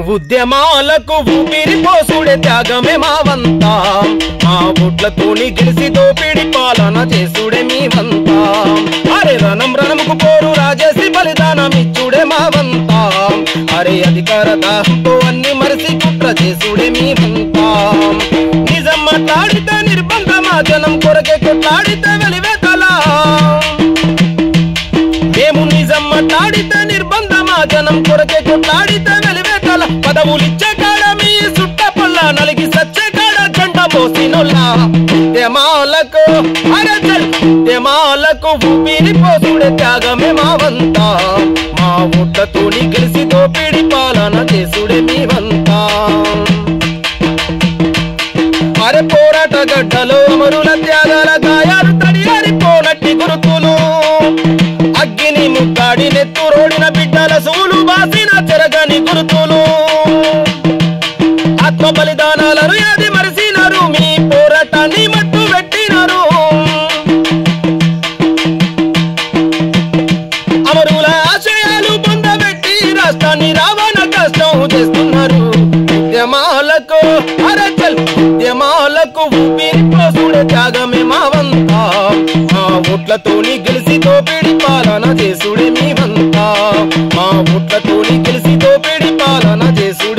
ఉద్యమాలకు ఊపిరి పోసుడే త్యాగమే మా వంతా మా ఓట్లతోని గెలిసి దోపిడి పాలన చేసుడే మీ వంతా అరే రణం రణముకు పోరు రాజేసి బలిదానం ఇచ్చుడే మా వంతా అరే అధికార దాహంతో అన్ని మరిసి కుట్ర చేసుడే మీ వంతా నిజం మాట్లాడితే నిర్బంధమా జనం కొరకే కొట్లాడితే వెలివేతలా మేము నిజం మాట్లాడితే నిర్బంధమా జనం కొరకే కొట్లాడితే వెలివేతల పదవులిచ్చే కాడ మీ సుట్ట పొల్ల నలిగి సచ్చే కాడ జెండ మోసినొల్లా ఉద్యమాలకు అరచల్ ఉద్యమాలకు ఊపిరి పోసుడే త్యాగమే మా వంతా మా ఓట్లతోని గెలిసి దోపిడి పాలన చేసుడే మీ వంతా అరే పోరాట గడ్డలో అమరుల త్యాగాల గాయాలు తడియారి పోనట్టి గురుతులు అగ్గిని ముక్కాడి నెత్తురోడిన బిడ్డల సూలు బాసిన చెరగని గురుతులు ఆత్మ బలిదానాలను ఏది మరిసినారు మీ పోరాటాన్ని మట్టు పెట్టినారు అమరుల ఆశయాలు పొందబెట్టి రాష్ట్రాన్ని రావణ కష్టం చేస్తున్నారు ఉద్యమాలకు అరచల్ ఉద్యమాలకు ఊపిరి పోసుడే త్యాగమే మా వంతా మా ఓట్లతోని గెలిసి దోపిడి పాలన చేసుడే మీ వంతా మా ఓట్లతోని గెలిసి దోపిడి పాలన చేసుడే